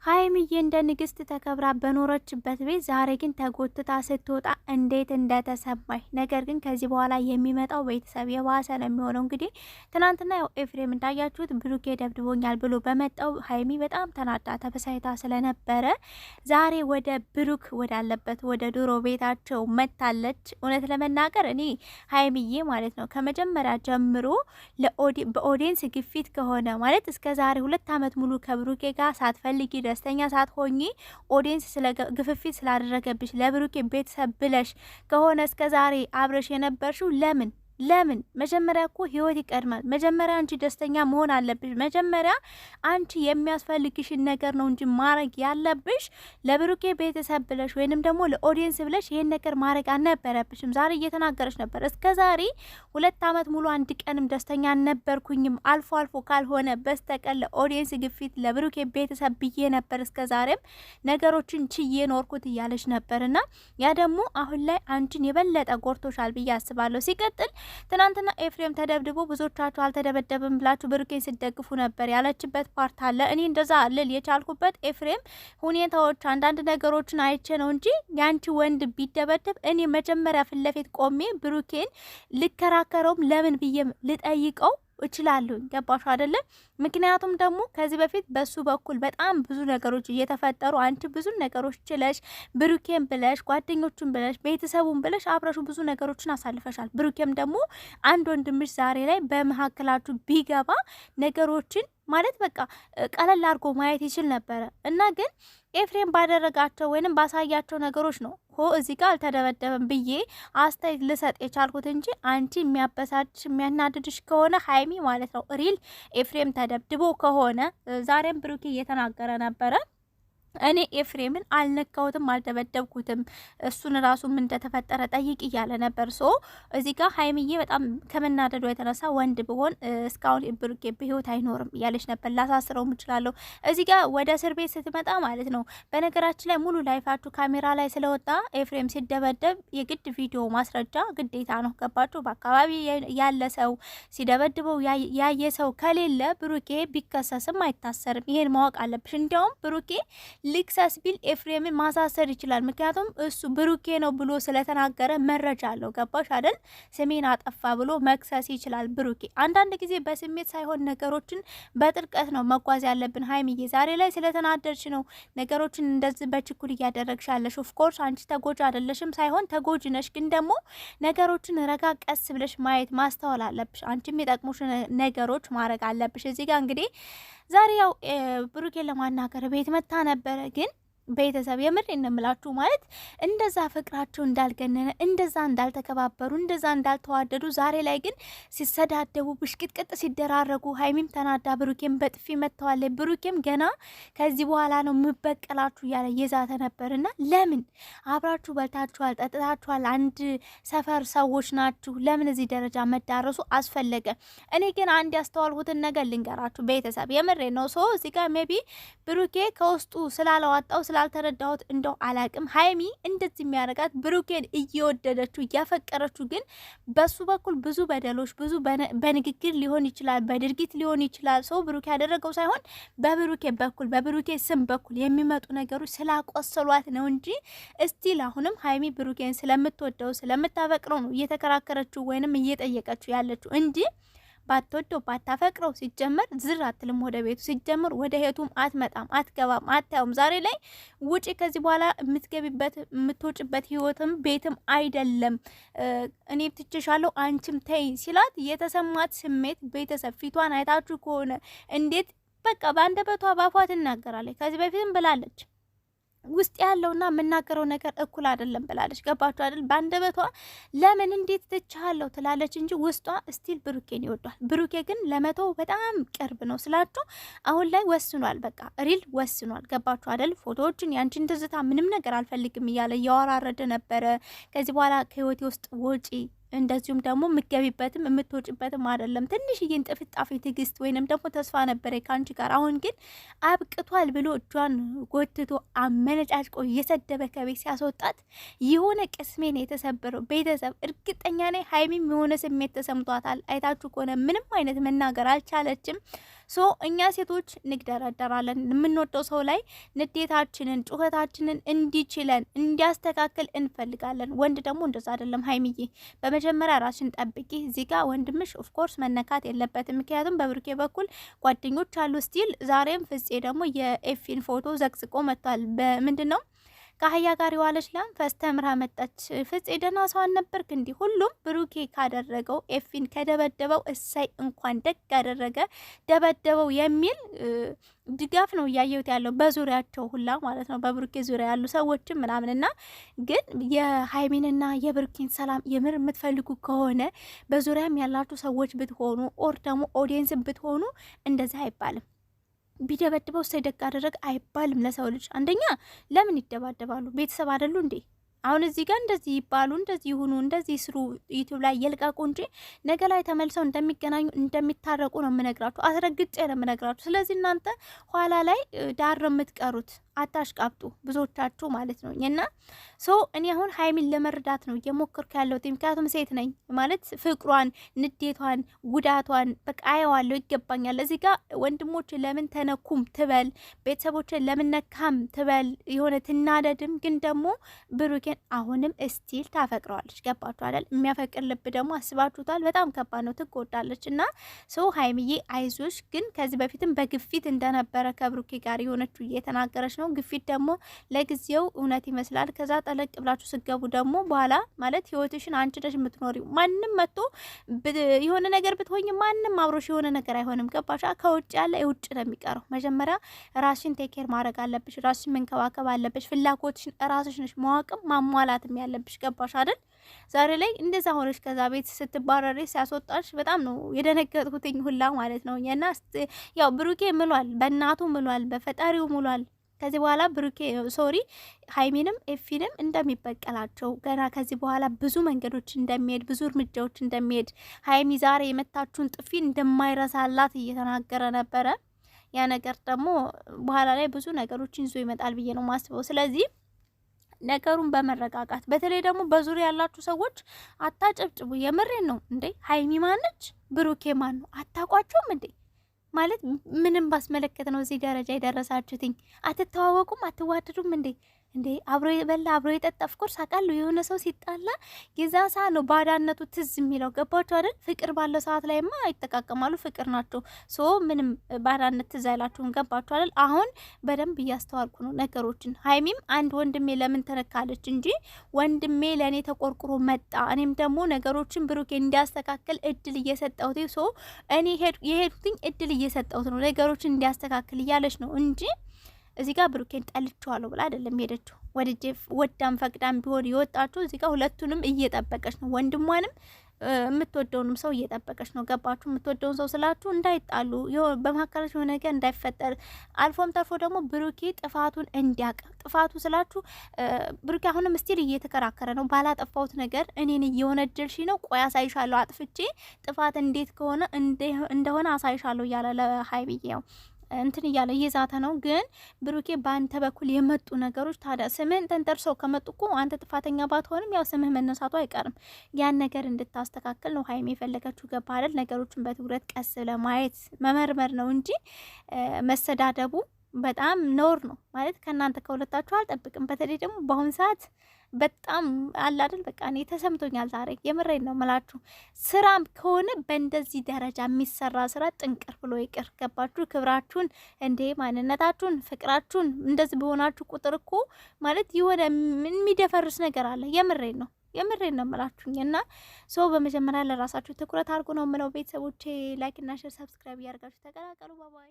ሀይሚዬ እንደ ንግስት ተከብራ በኖረችበት ቤት ዛሬ ግን ተጎትታ ስትወጣ እንዴት እንደተሰማኝ። ነገር ግን ከዚህ በኋላ የሚመጣው ቤተሰብ የባሰ ነው የሚሆነው። እንግዲህ ትናንትና ያው ኤፍሬም እንዳያችሁት ብሩኬ ደብድቦኛል ብሎ በመጣው ሀይሚ በጣም ተናዳ ተበሳይታ ስለነበረ ዛሬ ወደ ብሩክ ወዳለበት ወደ ድሮ ቤታቸው መታለች። እውነት ለመናገር እኔ ሀይሚዬ ማለት ነው ከመጀመሪያ ጀምሮ በኦዲየንስ ግፊት ከሆነ ማለት እስከ ዛሬ 2 ዓመት ሙሉ ከብሩኬ ጋር ሳትፈልጊ ደስተኛ ሳትሆኚ ኦዲየንስ ስለ ግፍፊት ስላደረገብሽ ለብሩኬ ቤተሰብ ብለሽ ከሆነ እስከ ዛሬ አብረሽ የነበርሽው ለምን መጀመሪያ እኮ ህይወት ይቀድማል። መጀመሪያ አንቺ ደስተኛ መሆን አለብሽ። መጀመሪያ አንቺ የሚያስፈልግሽን ነገር ነው እንጂ ማድረግ ያለብሽ ለብሩኬ ቤተሰብ ብለሽ ወይንም ደግሞ ለኦዲየንስ ብለሽ ይሄን ነገር ማድረግ አልነበረብሽም። ዛሬ እየተናገረች ነበር። እስከ ዛሬ 2 ዓመት ሙሉ አንድ ቀንም ደስተኛ አልነበርኩኝም አልፎ አልፎ ካልሆነ በስተቀር ለኦዲየንስ ግፊት ለብሩኬ ቤተሰብ ብዬ ነበር እስከ ዛሬም ነገሮችን ችዬ ኖርኩት እያለች ነበርና ያ ደግሞ አሁን ላይ አንቺን የበለጠ ጎርቶሻል ብዬ አስባለሁ። ሲቀጥል ትናንትና ኤፍሬም ተደብድቦ ብዙዎቻችሁ አልተደበደብም ብላችሁ ብሩኬን ሲደግፉ ነበር ያለችበት ፓርት አለ። እኔ እንደዛ ልል የቻልኩበት ኤፍሬም ሁኔታዎች አንዳንድ ነገሮችን አይቼ ነው እንጂ ያንቺ ወንድ ቢደበደብ እኔ መጀመሪያ ፊት ለፊት ቆሜ ብሩኬን ልከራከረውም ለምን ብዬ ልጠይቀው እችላለሁ። ገባሽ አይደለም? ምክንያቱም ደግሞ ከዚህ በፊት በሱ በኩል በጣም ብዙ ነገሮች እየተፈጠሩ አንቺ ብዙ ነገሮች ችለሽ ብሩኬን ብለሽ ጓደኞቹን ብለሽ ቤተሰቡን ብለሽ አብረሹ ብዙ ነገሮችን አሳልፈሻል። ብሩኬም ደግሞ አንድ ወንድምሽ ዛሬ ላይ በመሀከላችሁ ቢገባ ነገሮችን ማለት በቃ ቀለል አድርጎ ማየት ይችል ነበረ እና ግን ኤፍሬም ባደረጋቸው ወይንም ባሳያቸው ነገሮች ነው እዚህ ጋር አልተደበደበም ብዬ አስተያየት ልሰጥ የቻልኩት እንጂ አንቺ የሚያበሳጭሽ የሚያናድድሽ ከሆነ ሀይሚ ማለት ነው ሪል ኤፍሬም ተደብድቦ ከሆነ ዛሬም ብሩኬ እየተናገረ ነበረ። እኔ ኤፍሬምን አልነካሁትም አልደበደብኩትም እሱን ራሱም እንደተፈጠረ ጠይቅ እያለ ነበር። ሶ እዚህ ጋር ሀይሚዬ በጣም ከመናደዷ የተነሳ ወንድ ብሆን እስካሁን ብሩኬ በህይወት አይኖርም እያለች ነበር። ላሳስረውም እችላለሁ። እዚህ ጋር ወደ እስር ቤት ስትመጣ ማለት ነው በነገራችን ላይ ሙሉ ላይፋችሁ ካሜራ ላይ ስለወጣ ኤፍሬም ሲደበደብ የግድ ቪዲዮ ማስረጃ ግዴታ ነው። ገባችሁ? በአካባቢ ያለ ሰው ሲደበድበው ያየ ሰው ከሌለ ብሩኬ ቢከሰስም አይታሰርም። ይሄን ማወቅ አለብሽ። እንዲያውም ብሩኬ ልክሰስ ቢል ኤፍሬምን ማሳሰር ይችላል። ምክንያቱም እሱ ብሩኬ ነው ብሎ ስለተናገረ መረጃ አለው። ገባሽ አይደል? ስሜን አጠፋ ብሎ መክሰስ ይችላል ብሩኬ። አንዳንድ ጊዜ በስሜት ሳይሆን ነገሮችን በጥልቀት ነው መጓዝ ያለብን። ሀይሚዬ ዛሬ ላይ ስለተናደድሽ ነው ነገሮችን እንደዚህ በችኩል እያደረግሽ ያለሽ። ኦፍኮርስ አንቺ ተጎጂ አይደለሽም ሳይሆን ተጎጂ ነሽ፣ ግን ደግሞ ነገሮችን ረጋ ቀስ ብለሽ ማየት ማስተዋል አለብሽ። አንቺም የጠቅሙሽ ነገሮች ማድረግ አለብሽ። እዚህ ጋር እንግዲህ ዛሬ ያው ብሩኬን ለማናገር ቤት መታ ነበረ። ግን ቤተሰብ የምር እንምላችሁ ማለት እንደዛ ፍቅራቸው እንዳልገነነ እንደዛ እንዳልተከባበሩ እንደዛ እንዳልተዋደዱ ዛሬ ላይ ግን ሲሰዳደቡ ብሽቅጥቅጥ ሲደራረጉ ሀይሚም ተናዳ ብሩኬም በጥፊ መተዋለ። ብሩኬም ገና ከዚህ በኋላ ነው ምበቀላችሁ እያለ የዛተ ነበርና ለምን አብራችሁ በልታችኋል፣ ጠጥታችኋል፣ አንድ ሰፈር ሰዎች ናችሁ። ለምን እዚህ ደረጃ መዳረሱ አስፈለገ? እኔ ግን አንድ ያስተዋልሁትን ነገር ልንገራችሁ ቤተሰብ የምሬ ነው። ሶ እዚህ ጋር ሜቢ ብሩኬ ከውስጡ ስላለዋጣው ስላልተረዳሁት እንደው አላቅም። ሀይሚ እንደዚህ የሚያደርጋት ብሩኬን እየወደደችው እያፈቀረችው፣ ግን በሱ በኩል ብዙ በደሎች ብዙ በንግግር ሊሆን ይችላል፣ በድርጊት ሊሆን ይችላል። ሰው ብሩኬ ያደረገው ሳይሆን በብሩኬ በኩል በብሩኬ ስም በኩል የሚመጡ ነገሮች ስላቆሰሏት ነው እንጂ እስቲል አሁንም ሀይሚ ብሩኬን ስለምትወደው ስለምታፈቅረው ነው እየተከራከረችው ወይንም እየጠየቀችው ያለችው እንጂ ባትወደው ባታፈቅረው ሲጀመር ዝር አትልም ወደ ቤቱ። ሲጀመር ወደ ሄቱም አትመጣም፣ አትገባም፣ አታዩም። ዛሬ ላይ ውጪ ከዚህ በኋላ የምትገቢበት የምትወጭበት ህይወትም ቤትም አይደለም፣ እኔ ትችሻለሁ አንቺም ተይ ሲላት የተሰማት ስሜት ቤተሰብ ፊቷን አይታችሁ ከሆነ እንዴት በቃ በአንደበቷ ባፏ ትናገራለች። ከዚህ በፊትም ብላለች ውስጥ ያለውና የምናገረው ነገር እኩል አይደለም ብላለች። ገባችሁ አይደል? ባንደበቷ ለምን እንዴት ትቻለው ትላለች እንጂ ውስጧ ስቲል ብሩኬን ይወዷል። ብሩኬ ግን ለመተው በጣም ቅርብ ነው ስላችሁ አሁን ላይ ወስኗል። በቃ ሪል ወስኗል። ገባችሁ አይደል? ፎቶዎችን ያንቺን ትዝታ ምንም ነገር አልፈልግም እያለ እያወራረደ ነበረ። ከዚህ በኋላ ከህይወቴ ውስጥ ወጪ እንደዚሁም ደግሞ የምትገቢበትም የምትወጭበትም አይደለም። ትንሽዬ እንጥፍጣፊ ትዕግስት ወይንም ደግሞ ተስፋ ነበረ ካንቺ ጋር። አሁን ግን አብቅቷል ብሎ እጇን ጎትቶ አመነጫጭቆ እየሰደበ ከቤት ሲያስወጣት የሆነ ቅስሜን የተሰበረው ቤተሰብ እርግጠኛ ነኝ ሀይሚም የሆነ ስሜት ተሰምቷታል። አይታችሁ ከሆነ ምንም አይነት መናገር አልቻለችም። እኛ ሴቶች እንግደረደራለን። የምንወደው ሰው ላይ ንዴታችንን፣ ጩኸታችንን እንዲችለን እንዲያስተካክል እንፈልጋለን። ወንድ ደግሞ እንደዛ አይደለም። ሀይሚዬ በመጀመሪያ ራስሽን ጠብቂ። እዚህ ጋር ወንድምሽ ኦፍኮርስ መነካት የለበትም። ምክንያቱም በብሩኬ በኩል ጓደኞች አሉ ስቲል። ዛሬም ፍፄ ደግሞ የኤፊን ፎቶ ዘቅዝቆ መጥቷል። በምንድን ነው ከአህያ ጋር የዋለች ላም ፈስተምራ መጣች። ፍፄ ደህና ሰው አልነበርክ እንዲህ? ሁሉም ብሩኬ ካደረገው ኤፊን ከደበደበው እሳይ እንኳን ደግ ያደረገ ደበደበው የሚል ድጋፍ ነው እያየሁት ያለው በዙሪያቸው ሁላ ማለት ነው፣ በብሩኬ ዙሪያ ያሉ ሰዎችም ምናምንና። ግን የሀይሚንና የብሩኬን ሰላም የምር የምትፈልጉ ከሆነ በዙሪያም ያላችሁ ሰዎች ብትሆኑ ኦር ደግሞ ኦዲየንስ ብትሆኑ እንደዚህ አይባልም። ቢደበድበው ሳይደግ አደረግ አይባልም ለሰው ልጅ። አንደኛ ለምን ይደባደባሉ? ቤተሰብ አይደሉ እንዴ? አሁን እዚህ ጋር እንደዚህ ይባሉ፣ እንደዚህ ይሁኑ፣ እንደዚህ ስሩ ዩቲዩብ ላይ የልቃቁ እንጂ ነገ ላይ ተመልሰው እንደሚገናኙ እንደሚታረቁ ነው የምነግራችሁ፣ አስረግጬ ነው የምነግራችሁ። ስለዚህ እናንተ ኋላ ላይ ዳር ነው የምትቀሩት። አታሽቃብጡ ብዙዎቻችሁ ማለት ነው። እና እኔ አሁን ሀይሚን ለመረዳት ነው እየሞከርኩ ያለሁት። ምክንያቱም ሴት ነኝ ማለት ፍቅሯን፣ ንዴቷን፣ ጉዳቷን በቃ አየዋለሁ፣ ይገባኛል። እዚህ ጋር ወንድሞች ለምን ተነኩም ትበል፣ ቤተሰቦች ለምን ነካም ትበል፣ የሆነ ትናደድም። ግን ደግሞ ብሩኬን አሁንም እስቲል ታፈቅረዋለች። ገባችሁ አይደል? የሚያፈቅር ልብ ደግሞ አስባችሁታል? በጣም ከባድ ነው፣ ትጎዳለች። እና ሀይሚዬ አይዞሽ። ግን ከዚህ በፊትም በግፊት እንደነበረ ከብሩኬ ጋር የሆነችው እየተናገረች ነው። ግፊት ደግሞ ለጊዜው እውነት ይመስላል። ከዛ ጠለቅ ብላችሁ ስገቡ ደግሞ በኋላ ማለት ህይወትሽን አንቺ ነሽ የምትኖሪው። ማንም መጥቶ የሆነ ነገር ብትሆኝ ማንም አብሮሽ የሆነ ነገር አይሆንም። ገባሽ? ከውጭ ያለ የውጭ ነው የሚቀረው። መጀመሪያ ራስሽን ቴኬር ማድረግ አለብሽ። ራስሽን መንከባከብ አለብሽ። ፍላጎትሽን ራስሽ ነሽ ማወቅም ማሟላትም ያለብሽ። ገባሽ አይደል? ዛሬ ላይ እንደዛ ሆነሽ ከዛ ቤት ስትባረሪ ሲያስወጣሽ በጣም ነው የደነገጥኩትኝ ሁላ ማለት ነው። እና ያው ብሩኬ ምሏል፣ በእናቱ ምሏል፣ በፈጣሪው ምሏል። ከዚህ በኋላ ብሩኬ ሀይሚንም ኤፊንም እንደሚበቀላቸው ገና ከዚህ በኋላ ብዙ መንገዶች እንደሚሄድ ብዙ እርምጃዎች እንደሚሄድ ሀይሚ ዛሬ የመታችሁን ጥፊ እንደማይረሳላት እየተናገረ ነበረ። ያ ነገር ደግሞ በኋላ ላይ ብዙ ነገሮችን ይዞ ይመጣል ብዬ ነው ማስበው። ስለዚህ ነገሩን በመረጋጋት በተለይ ደግሞ በዙሪያ ያላችሁ ሰዎች አታጨብጭቡ። የምሬን ነው እንዴ! ሀይሚ ማነች? ብሩኬ ማን ነው? አታቋቸውም እንዴ? ማለት ምንም ባስመለከት ነው እዚህ ደረጃ የደረሳችሁትኝ? አትተዋወቁም? አትዋደዱም እንዴ? አብሮ የበላ አብሮ የጠጣ ፍኮርስ አውቃለሁ። የሆነ ሰው ሲጣላ የዛ ሰዓት ነው ባዳነቱ ትዝ የሚለው። ገባችሁ አይደል? ፍቅር ባለው ሰዓት ላይማ ይጠቃቀማሉ፣ ፍቅር ናቸው። ምንም ባዳነት ትዝ አይላችሁም። ገባችሁ አይደል? አሁን በደንብ እያስተዋልኩ ነው ነገሮችን። ሀይሚም አንድ ወንድሜ ለምን ተነካለች እንጂ ወንድሜ ለእኔ ተቆርቁሮ መጣ፣ እኔም ደግሞ ነገሮችን ብሩኬ እንዲያስተካክል እድል እየሰጠሁት እኔ የሄዱትኝ እድል እየሰጠሁት ነው ነገሮችን እንዲያስተካክል እያለች ነው እንጂ እዚህ ጋር ብሩኬን ጠልቼዋለሁ ብላ አይደለም ሄደችው። ወዳም ፈቅዳም ቢሆን የወጣችው እዚህ ጋር ሁለቱንም እየጠበቀች ነው። ወንድሟንም የምትወደውንም ሰው እየጠበቀች ነው። ገባችሁ? የምትወደውን ሰው ስላችሁ እንዳይጣሉ በመካከላችሁ የሆነ ነገር እንዳይፈጠር፣ አልፎም ተርፎ ደግሞ ብሩኬ ጥፋቱን እንዲያውቅ። ጥፋቱ ስላችሁ ብሩኬ አሁንም ስቲል እየተከራከረ ነው። ባላጠፋሁት ነገር እኔን እየወነጀልሽ ነው፣ ቆይ አሳይሻለሁ፣ አጥፍቼ ጥፋት እንዴት ከሆነ እንደሆነ አሳይሻለሁ እያለ ለሀይሚዬ እንትን እያለ እየዛተ ነው። ግን ብሩኬ በአንተ በኩል የመጡ ነገሮች ታዲያ ስምህን ተንተርሰው ከመጡ እኮ አንተ ጥፋተኛ ባትሆንም ያው ስምህ መነሳቱ አይቀርም። ያን ነገር እንድታስተካክል ነው ሀይሚ የፈለገችው። ገባ አይደል? ነገሮችን በትኩረት ቀስ ለማየት መመርመር ነው እንጂ መሰዳደቡ በጣም ነውር ነው ማለት ከእናንተ ከሁለታችሁ አልጠብቅም። በተለይ ደግሞ በአሁኑ ሰዓት በጣም አለ አይደል? በቃ እኔ ተሰምቶኛል ዛሬ። የምሬን ነው የምላችሁ። ስራም ከሆነ በእንደዚህ ደረጃ የሚሰራ ስራ ጥንቅር ብሎ ይቅር። ገባችሁ? ክብራችሁን እንዴ ማንነታችሁን፣ ፍቅራችሁን እንደዚህ በሆናችሁ ቁጥር እኮ ማለት የሆነ የሚደፈርስ ነገር አለ። የምሬን ነው የምላችሁኝ። እና በመጀመሪያ ለራሳችሁ ትኩረት አድርጉ ነው የምለው። ቤተሰቦቼ ላይክ እና ሼር ሰብስክራይብ እያደርጋችሁ ተቀላቀሉ። ባባይ